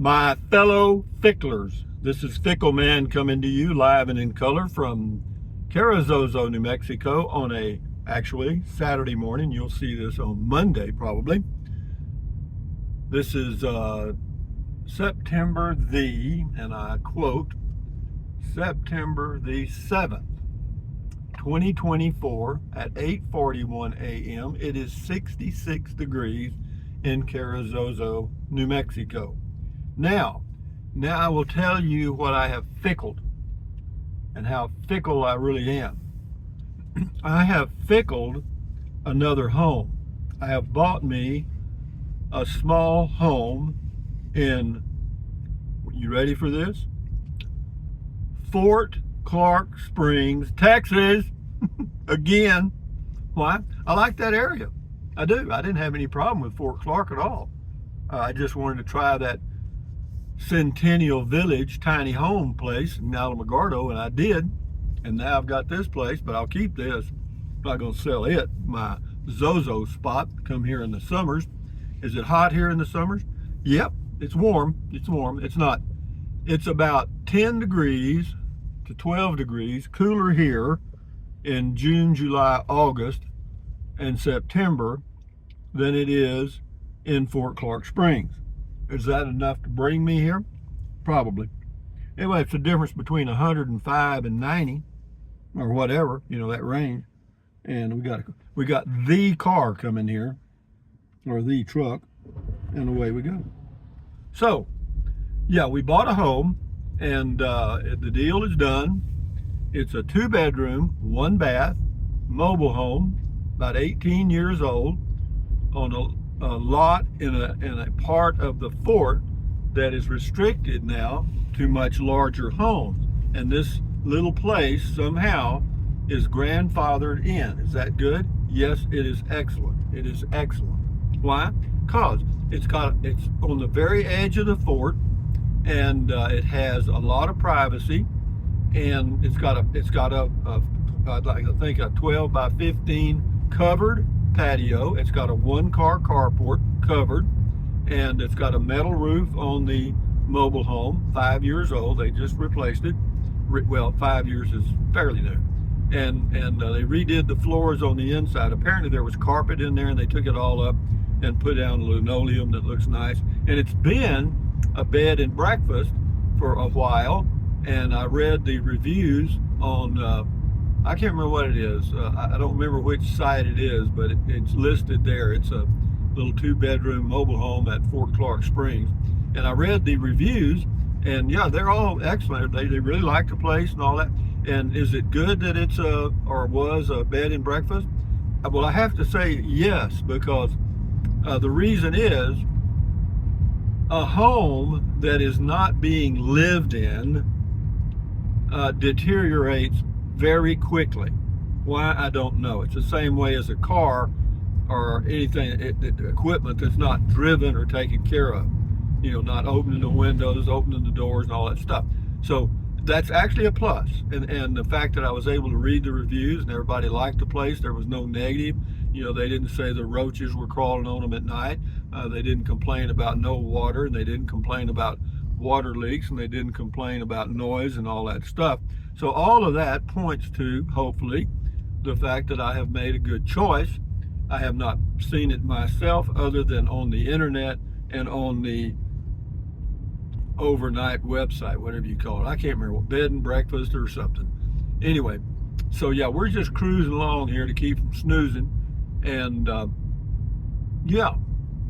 My fellow Ficklers, this is Fickle Man coming to you live and in color from Carrizozo, New Mexico on actually Saturday morning. You'll see this on Monday probably. This is September and I quote, September the 7th, 2024 at 8:41 a.m. It is 66 degrees in Carrizozo, New Mexico. Now I will tell you what I have fickled and how fickle I really am. I have fickled another home. I have bought me a small home in, you ready for this? Fort Clark Springs, Texas. Again. Why? I like that area. I do. I didn't have any problem with Fort Clark at all. I just wanted to try that Centennial Village tiny home place in Alamogordo, and I did. And now I've got this place, but I'll keep this. I'm not going to sell it. My Zozo spot. Come here in the summers. Is it hot here in the summers? Yep. It's warm. It's warm. It's not. It's about 10 degrees to 12 degrees cooler here in June, July, August, and September than it is in Fort Clark Springs. Is that enough to bring me here? Probably. Anyway, it's the difference between 105 and 90 or whatever, that range. And we got the car coming here, or the truck, and away we go. So, yeah, we bought a home, and the deal is done. It's a 2-bedroom, 1-bath, mobile home, about 18 years old, on a lot in a part of the fort that is restricted now to much larger homes. And this little place somehow is grandfathered in. Is that good? Yes, it is excellent. It is excellent. Why? Because it's on the very edge of the fort, and it has a lot of privacy, and it's got a 12 by 15 covered patio. It's got a 1-car carport covered, and it's got a metal roof on the mobile home. 5 years old. They just replaced it. Well, 5 years is fairly new. And they redid the floors on the inside. Apparently there was carpet in there, and they took it all up and put down linoleum that looks nice. And it's been a bed and breakfast for a while, and I read the reviews on I can't remember what it is. I don't remember which site it is, but it's listed there. It's a little 2-bedroom mobile home at Fort Clark Springs. And I read the reviews, and yeah, they're all excellent. They really like the place and all that. And is it good that it's was a bed and breakfast? Well, I have to say yes, because the reason is a home that is not being lived in deteriorates very quickly. Why? I don't know. It's the same way as a car or anything, equipment that's not driven or taken care of. Not opening the windows, opening the doors, and all that stuff. So that's actually a plus. And the fact that I was able to read the reviews and everybody liked the place, there was no negative. They didn't say the roaches were crawling on them at night. They didn't complain about no water, and they didn't complain about water leaks, and they didn't complain about noise and all that stuff. So all of that points to, hopefully, the fact that I have made a good choice. I have not seen it myself other than on the internet and on the overnight website, whatever you call it. I can't remember, bed and breakfast or something. Anyway, so yeah, we're just cruising along here to keep from snoozing. And yeah,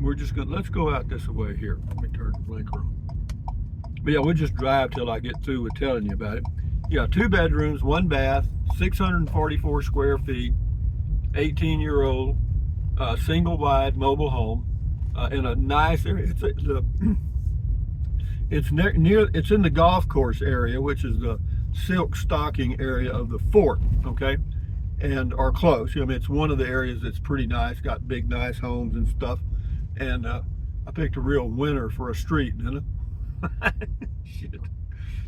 let's go out this way here. Let me turn the blinker on. But yeah, we'll just drive till I get through with telling you about it. Yeah, 2 bedrooms, 1 bath, 644 square feet, 18-year-old, single wide mobile home in a nice area. It's in the golf course area, which is the silk stocking area of the fort, okay? And are close. It's one of the areas that's pretty nice, got big, nice homes and stuff. And I picked a real winner for a street, didn't I? Shit.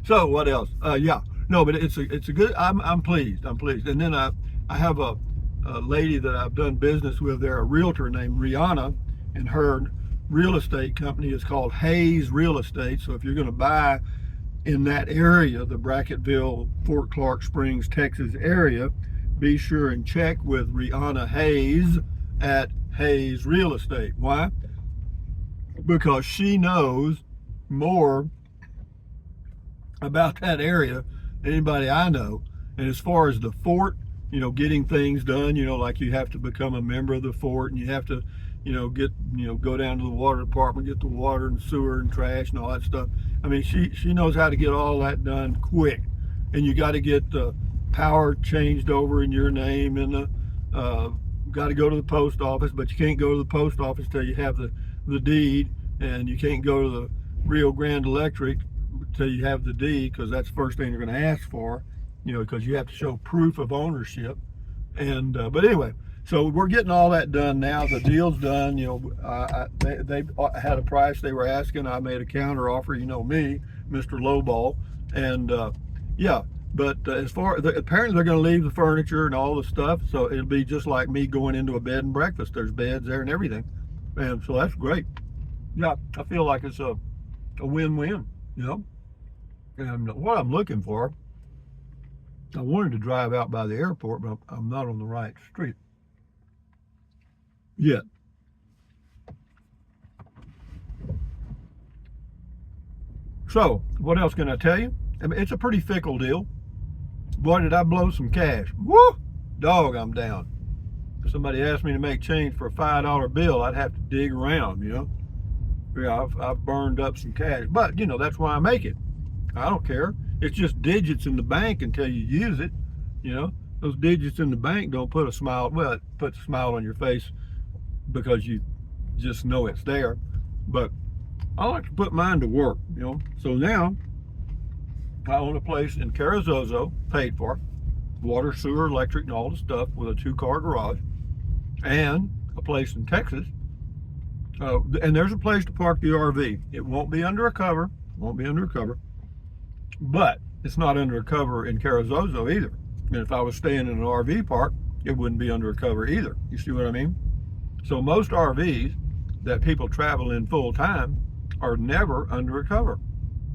So what else? Yeah, no, but it's a good. I'm pleased. And then I have a lady that I've done business with there, a realtor named Rihanna, and her real estate company is called Hayes Real Estate. So if you're going to buy in that area, the Bracketville, Fort Clark Springs, Texas area, be sure and check with Rihanna Hayes at Hayes Real Estate. Why? Because she knows more about that area than anybody I know. And as far as the fort, getting things done, like you have to become a member of the fort, and you have to, go down to the water department, get the water and sewer and trash and all that stuff. I mean, she knows how to get all that done quick. And you got to get the power changed over in your name, and got to go to the post office, but you can't go to the post office till you have the deed, and you can't go to the Rio Grande Electric till you have the deed, because that's the first thing they're going to ask for, because you have to show proof of ownership. And but anyway, so we're getting all that done now. The deal's done. They had a price they were asking. I made a counter offer. Me, Mr. Lowball, and yeah. But as far apparently they're going to leave the furniture and all the stuff, so it'll be just like me going into a bed and breakfast. There's beds there and everything, and so that's great. Yeah, I feel like it's a win-win, And what I'm looking for, I wanted to drive out by the airport, but I'm not on the right street yet. So, what else can I tell you? I mean, it's a pretty fickle deal. Boy, did I blow some cash. Woo! Dog, I'm down. If somebody asked me to make change for a $5 bill, I'd have to dig around, Yeah, I've burned up some cash. But, that's why I make it. I don't care. It's just digits in the bank until you use it. Those digits in the bank don't put a smile, well, it puts a smile on your face because you just know it's there. But I like to put mine to work, So now, I own a place in Carrizozo, paid for, water, sewer, electric, and all the stuff, with a 2-car garage, and a place in Texas. And there's a place to park the RV. It won't be under a cover, but it's not under a cover in Carrizozo either. And if I was staying in an RV park, it wouldn't be under a cover either. You see what I mean? So most RVs that people travel in full time are never under a cover.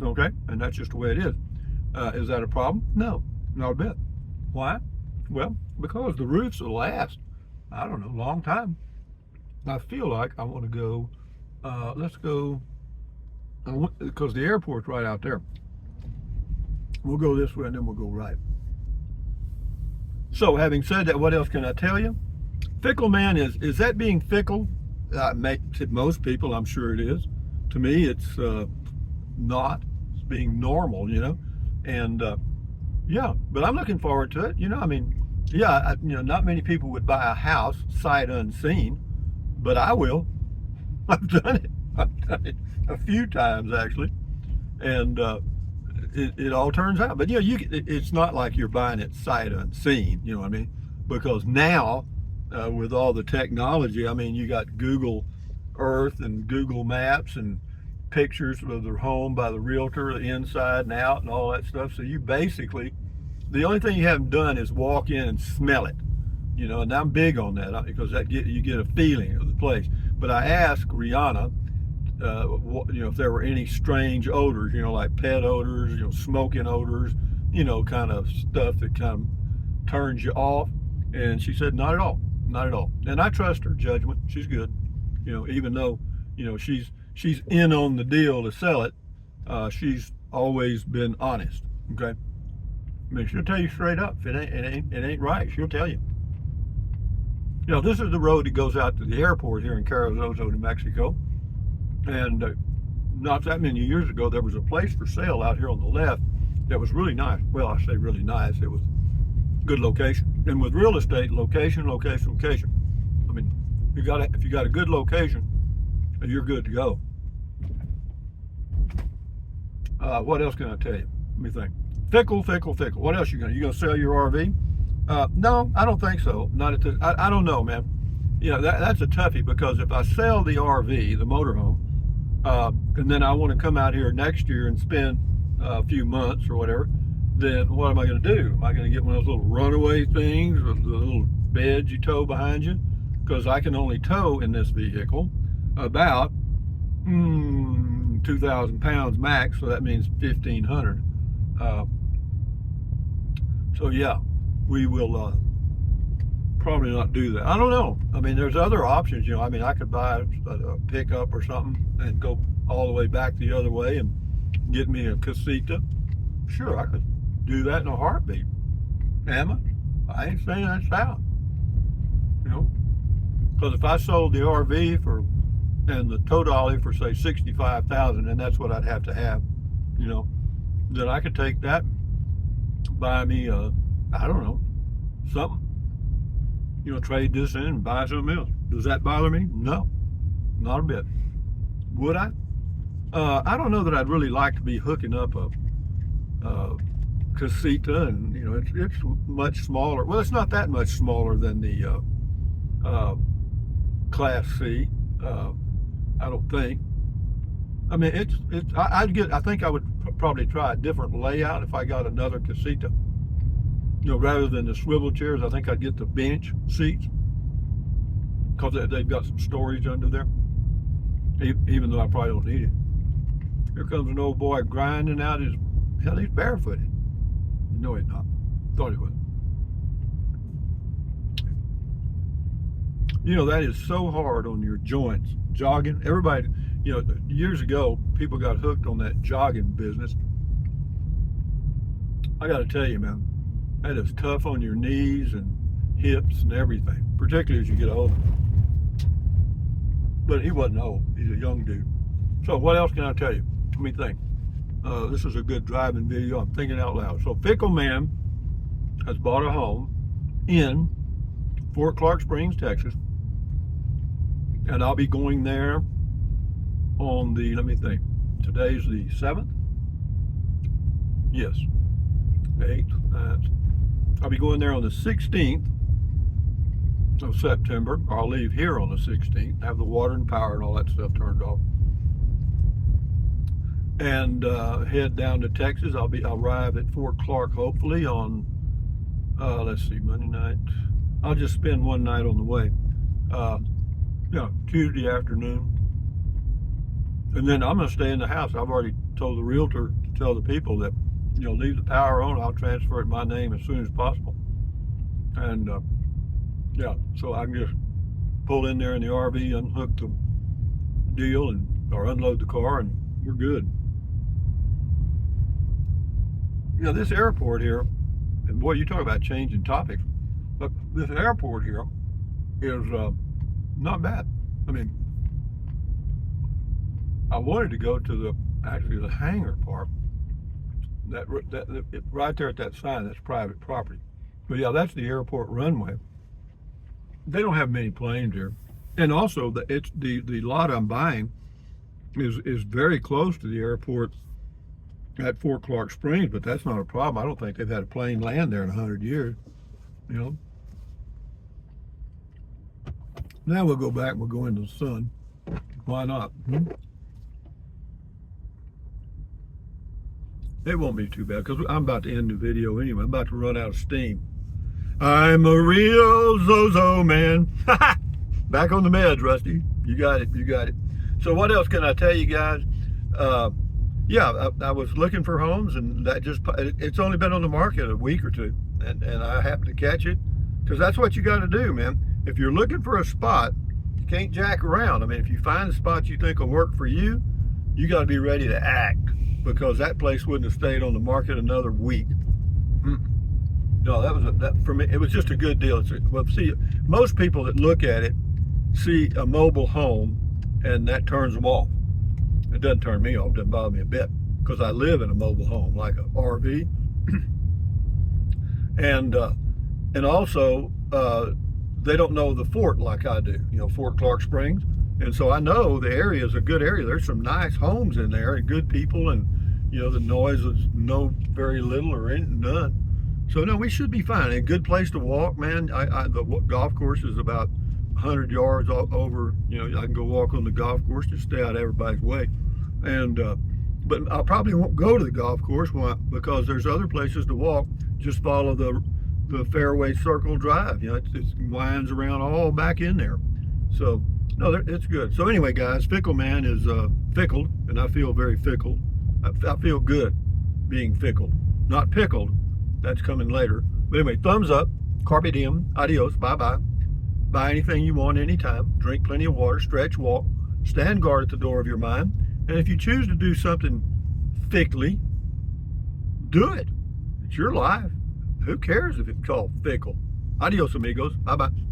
Okay? And that's just the way it is. Is that a problem? No, not a bit. Why? Well, because the roofs will last, I don't know, a long time. I feel like I want to go, let's go, because the airport's right out there. We'll go this way and then we'll go right. So having said that, what else can I tell you? Fickle man, is that being fickle? To most people, I'm sure it is. To me, it's not. It's being normal, And yeah, but I'm looking forward to it. Not many people would buy a house sight unseen, but I will. I've done it. I've done it a few times actually, and it all turns out. But it's not like you're buying it sight unseen. You know what I mean? Because now, with all the technology, you got Google Earth and Google Maps and pictures of their home by the realtor, the inside and out and all that stuff. So you basically, the only thing you haven't done is walk in and smell it, and I'm big on that because you get a feeling of the place. But I asked Rihanna, if there were any strange odors, like pet odors, smoking odors, kind of stuff that kind of turns you off. And she said, not at all, not at all. And I trust her judgment. She's good, even though, she's in on the deal to sell it. She's always been honest. Okay, she'll tell you straight up if it ain't right. She'll tell you. This is the road that goes out to the airport here in Carrizozo, New Mexico. And not that many years ago, there was a place for sale out here on the left that was really nice. Well, I say really nice. It was good location. And with real estate, location. If you got a good location, you're good to go. What else can I tell you? Let me think. Fickle. What else you gonna sell your RV? No, I don't think so. Not at the. I don't know, man. That's a toughie, because if I sell the RV, the motorhome, and then I want to come out here next year and spend a few months or whatever, then what am I going to do? Am I going to get one of those little runaway things with the little beds you tow behind you? Because I can only tow in this vehicle about 2,000 pounds max, so that means 1,500. Uh, so yeah, we will probably not do that. I don't know. I mean, there's other options. I mean, I could buy a pickup or something and go all the way back the other way and get me a casita. Sure, I could do that in a heartbeat. Emma, I ain't saying that's out. You know, because if I sold the RV and the tow dolly for say 65,000, and that's what I'd have to have, you know, then I could take that, buy me I don't know, something, trade this in and buy something else. Does that bother me? No, not a bit. Would I? I don't know that I'd really like to be hooking up a casita, and it's much smaller. Well, it's not that much smaller than the Class C. I don't think. I mean, I think I would probably try a different layout if I got another casita. Rather than the swivel chairs, I think I'd get the bench seats because they've got some storage under there. Even though I probably don't need it. Here comes an old boy grinding out his. Hell, he's barefooted. No, he's not. Thought he was. That is so hard on your joints. Jogging. Everybody, years ago, people got hooked on that jogging business. I got to tell you, man, that is tough on your knees and hips and everything, particularly as you get older. But he wasn't old. He's a young dude. So what else can I tell you? Let me think. This is a good driving video. I'm thinking out loud. So Fickle Man has bought a home in Fort Clark Springs, Texas. And I'll be going there on the, let me think, today's the 7th? Yes, 8th, 9th. I'll be going there on the 16th of September. I'll leave here on the 16th, have the water and power and all that stuff turned off. And head down to Texas. I'll arrive at Fort Clark hopefully on, let's see, Monday night. I'll just spend one night on the way. Tuesday afternoon. And then I'm going to stay in the house. I've already told the realtor to tell the people that, leave the power on. I'll transfer it in my name as soon as possible. And so I can just pull in there in the RV, unhook the deal or unload the car, and we're good. This airport here, and boy, you talk about changing topics, but this airport here is not bad. I mean, I wanted to go to the hangar part. That right there at that sign, that's private property. But yeah, that's the airport runway. They don't have many planes here, and also the lot I'm buying is very close to the airport at Fort Clark Springs. But that's not a problem. I don't think they've had a plane land there in 100 years. Now we'll go back. We'll go into the sun. Why not? It won't be too bad because I'm about to end the video anyway. I'm about to run out of steam. I'm a real Zozo man. Back on the meds, Rusty. You got it. You got it. So what else can I tell you guys? I was looking for homes, and it's only been on the market a week or two, and I happened to catch it because that's what you got to do, man. If you're looking for a spot, you can't jack around. I mean, if you find a spot you think will work for you, you got to be ready to act, because that place wouldn't have stayed on the market another week. No, that for me, it was just a good deal. Well, see, most people that look at it see a mobile home, and that turns them off. It doesn't turn me off. It doesn't bother me a bit, because I live in a mobile home, like an RV, and also they don't know the fort like I do. Fort Clark Springs. And so I know the area is a good area. There's some nice homes in there and good people, and the noise is very little or none. So no, we should be fine. A good place to walk, man. The golf course is about 100 yards over. I can go walk on the golf course, just stay out of everybody's way. And but I probably won't go to the golf course. Why? Because there's other places to walk. Just follow the Fairway Circle Drive. It winds around all back in there. So No, it's good. So anyway, guys, Fickle Man is fickled, and I feel very fickle. I feel good being fickle, not pickled. That's coming later. But anyway, thumbs up, carpe diem, adios, bye-bye. Buy anything you want anytime. Drink plenty of water, stretch, walk, stand guard at the door of your mind. And if you choose to do something fickly, do it. It's your life. Who cares if it's called fickle? Adios, amigos. Bye-bye.